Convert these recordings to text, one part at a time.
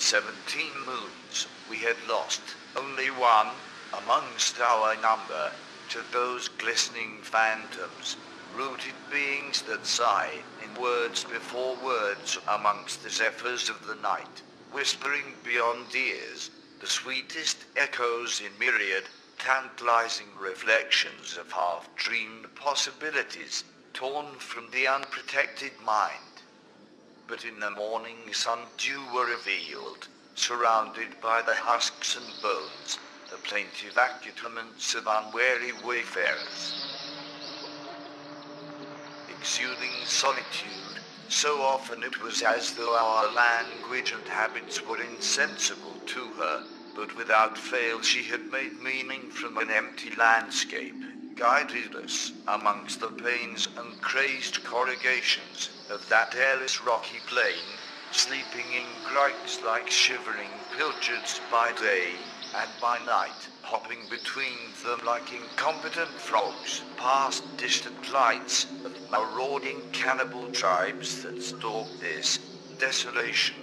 17 moons, we had lost only one amongst our number to those glistening phantoms, rooted beings that sigh in words before words amongst the zephyrs of the night, whispering beyond ears the sweetest echoes in myriad, tantalizing reflections of half-dreamed possibilities, torn from the unprotected mind. But in the morning sun dew were revealed, surrounded by the husks and bones, the plaintive accoutrements of unwary wayfarers. Exuding solitude, so often it was as though our language and habits were insensible to her, but without fail she had made meaning from an empty landscape, guided us amongst the pains and crazed corrugations of that airless rocky plain, sleeping in grikes like shivering pilchards by day, and by night, hopping between them like incompetent frogs, past distant lights of marauding cannibal tribes that stalked this desolation.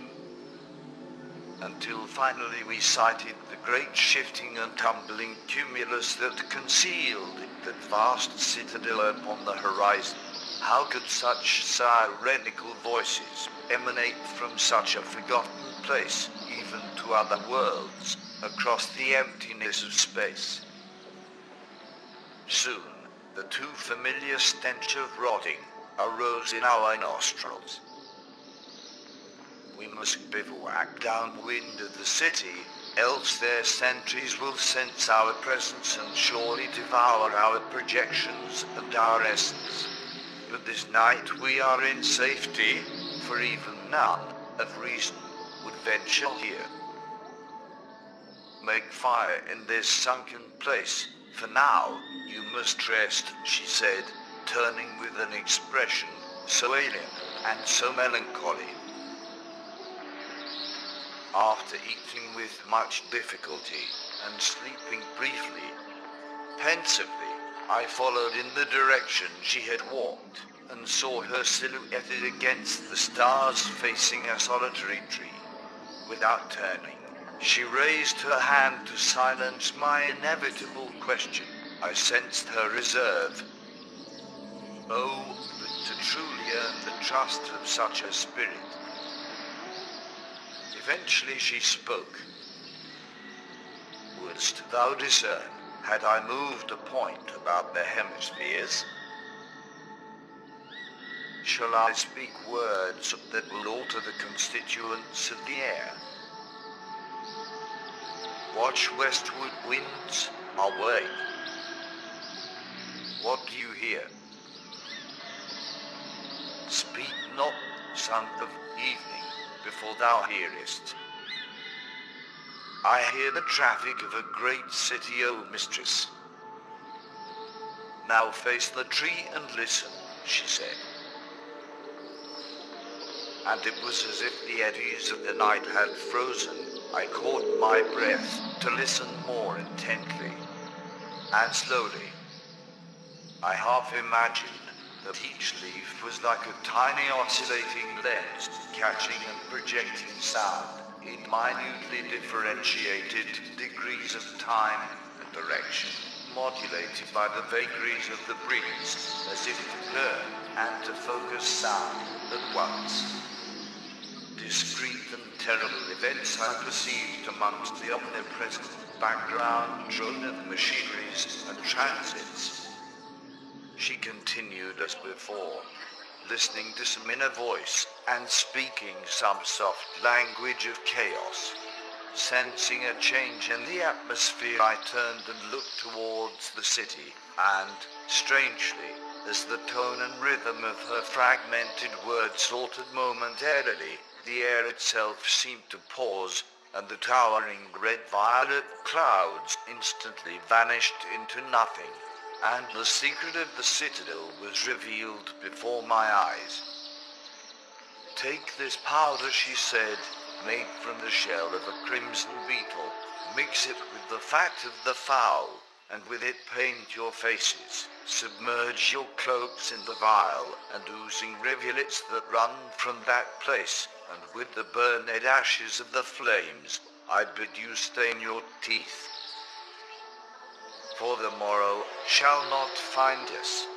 Until finally we sighted the great shifting and tumbling cumulus that concealed that vast citadel upon the horizon. How could such sirenical voices emanate from such a forgotten place, even to other worlds, across the emptiness of space? Soon, the too familiar stench of rotting arose in our nostrils. We must bivouac downwind of the city, else their sentries will sense our presence and surely devour our projections and our essence. But this night we are in safety, for even none of reason would venture here. Make fire in this sunken place, for now you must rest, she said, turning with an expression so alien and so melancholy. After eating with much difficulty and sleeping briefly, pensively, I followed in the direction she had walked, and saw her silhouetted against the stars facing a solitary tree. Without turning, she raised her hand to silence my inevitable question. I sensed her reserve. Oh, but to truly earn the trust of such a spirit. Eventually she spoke. Wouldst thou discern, had I moved a point about the hemispheres? Shall I speak words that will alter the constituents of the air? Watch westward winds away. What do you hear? Speak not, son of evening, before thou hearest. I hear the traffic of a great city, O mistress. Now face the tree and listen, she said. And it was as if the eddies of the night had frozen. I caught my breath to listen more intently. And slowly, I half imagined that each leaf was like a tiny oscillating lens, catching and projecting sound in minutely differentiated degrees of time and direction, modulated by the vagaries of the breeze, as if to learn and to focus sound at once. Discrete and terrible events I perceived amongst the omnipresent background drone of machineries and transits. She continued as before, listening to some inner voice and speaking some soft language of chaos. Sensing a change in the atmosphere, I turned and looked towards the city, and, strangely, as the tone and rhythm of her fragmented words altered momentarily, the air itself seemed to pause, and the towering red-violet clouds instantly vanished into nothing, and the secret of the citadel was revealed before my eyes. Take this powder, she said, made from the shell of a crimson beetle, mix it with the fat of the fowl, and with it paint your faces. Submerge your cloaks in the vial, and oozing rivulets that run from that place, and with the burned ashes of the flames, I bid you stain your teeth. For the morrow shall not find us.